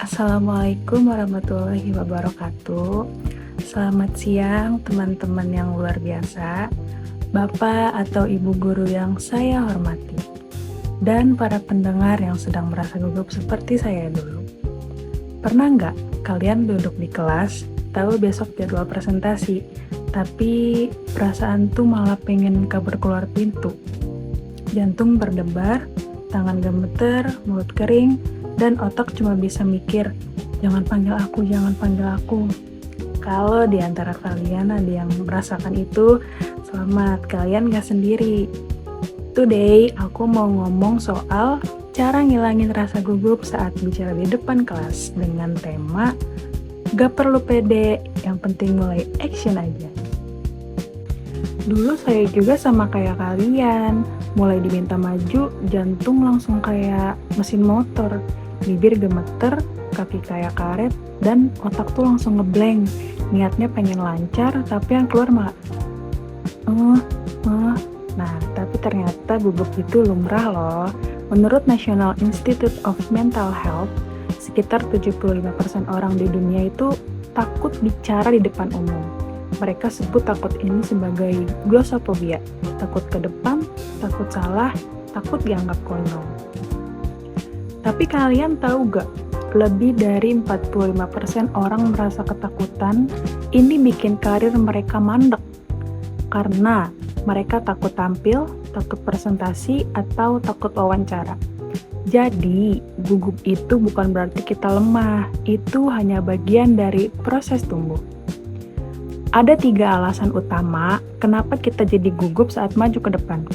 Assalamualaikum warahmatullahi wabarakatuh. Selamat siang teman-teman yang luar biasa, Bapak atau Ibu guru yang saya hormati, dan para pendengar yang sedang merasa gugup seperti saya dulu. Pernah nggak kalian duduk di kelas, tahu besok jadwal presentasi, tapi perasaan tuh malah pengen kabur keluar pintu? Jantung berdebar, tangan gemeter, mulut kering, dan otak cuma bisa mikir, jangan panggil aku, jangan panggil aku. Kalau di antara kalian ada yang merasakan itu, selamat, kalian gak sendiri. Today, aku mau ngomong soal cara ngilangin rasa gugup saat bicara di depan kelas dengan tema gak perlu pede, yang penting mulai action aja. Dulu saya juga sama kayak kalian, mulai diminta maju, jantung langsung kayak mesin motor. Bibir gemeter, kaki kayak karet, dan otak tuh langsung ngeblank. Niatnya pengen lancar, tapi yang keluar malah Nah, tapi ternyata gugup itu lumrah loh. Menurut National Institute of Mental Health, sekitar 75% orang di dunia itu takut bicara di depan umum. Mereka sebut takut ini sebagai glossophobia. Takut ke depan, takut salah, takut dianggap konyol. Tapi kalian tahu gak, lebih dari 45% orang merasa ketakutan, ini bikin karir mereka mandek. Karena mereka takut tampil, takut presentasi, atau takut wawancara. Jadi, gugup itu bukan berarti kita lemah, itu hanya bagian dari proses tumbuh. Ada 3 alasan utama kenapa kita jadi gugup saat maju ke depan.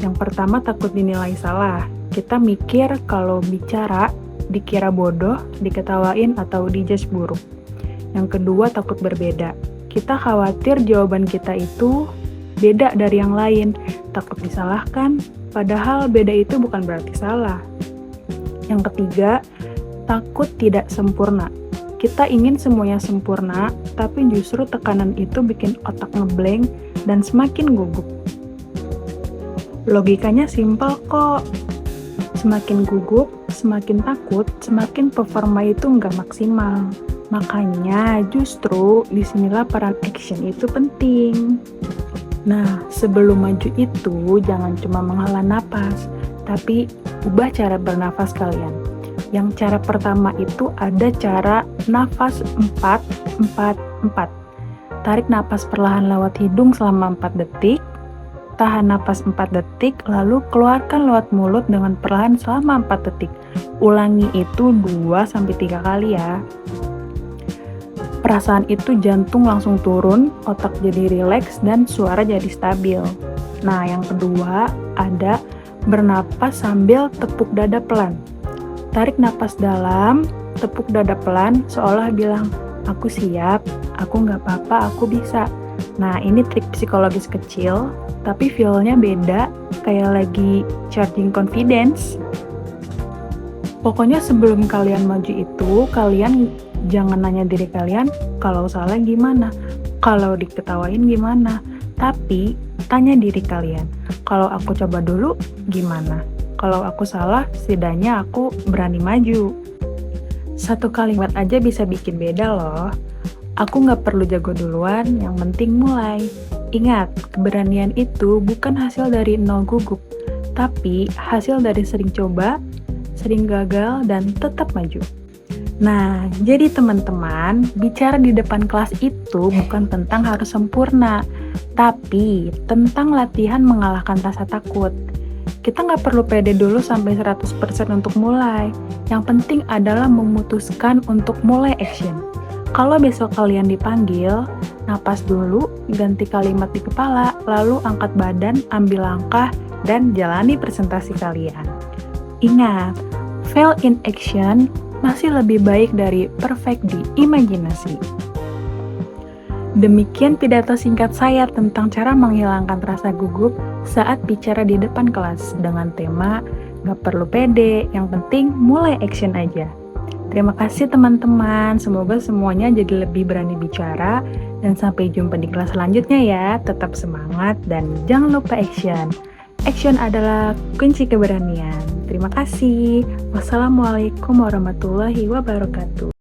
Yang pertama, takut dinilai salah. Kita mikir kalau bicara dikira bodoh, diketawain, atau dijudge buruk. Yang kedua, takut berbeda. Kita khawatir jawaban kita itu beda dari yang lain, takut disalahkan, padahal beda itu bukan berarti salah. Yang ketiga, takut tidak sempurna. Kita ingin semuanya sempurna, tapi justru tekanan itu bikin otak ngeblank dan semakin gugup. Logikanya simpel kok. Semakin gugup, semakin takut, semakin performa itu nggak maksimal. Makanya justru disinilah peran action itu penting. Nah, sebelum maju itu jangan cuma menghela napas, tapi ubah cara bernafas kalian. Yang cara pertama itu ada cara nafas 4-4-4. Tarik napas perlahan lewat hidung selama 4 detik, tahan napas 4 detik, lalu keluarkan lewat mulut dengan perlahan selama 4 detik. Ulangi itu 2-3 kali ya. Perasaan itu jantung langsung turun, otak jadi rileks, dan suara jadi stabil. Nah, yang kedua ada bernapas sambil tepuk dada pelan. Tarik napas dalam, tepuk dada pelan, seolah bilang, aku siap, aku nggak apa-apa, aku bisa. Nah, ini trik psikologis kecil, tapi feel-nya beda, kayak lagi charging confidence. Pokoknya sebelum kalian maju itu, kalian jangan nanya diri kalian, kalau salah gimana, kalau diketawain gimana. Tapi, tanya diri kalian, kalau aku coba dulu, gimana? Kalau aku salah, setidaknya aku berani maju. Satu kalimat aja bisa bikin beda loh. Aku nggak perlu jago duluan, yang penting mulai. Ingat, keberanian itu bukan hasil dari nol gugup, tapi hasil dari sering coba, sering gagal, dan tetap maju. Nah, jadi teman-teman, bicara di depan kelas itu bukan tentang harus sempurna, tapi tentang latihan mengalahkan rasa takut. Kita nggak perlu pede dulu sampai 100% untuk mulai. Yang penting adalah memutuskan untuk mulai action. Kalau besok kalian dipanggil, napas dulu, ganti kalimat di kepala, lalu angkat badan, ambil langkah, dan jalani presentasi kalian. Ingat, fail in action masih lebih baik dari perfect di imajinasi. Demikian pidato singkat saya tentang cara menghilangkan rasa gugup saat bicara di depan kelas dengan tema gak perlu pede, yang penting mulai action aja. Terima kasih teman-teman, semoga semuanya jadi lebih berani bicara, dan sampai jumpa di kelas selanjutnya ya. Tetap semangat dan jangan lupa action. Action adalah kunci keberanian. Terima kasih. Wassalamualaikum warahmatullahi wabarakatuh.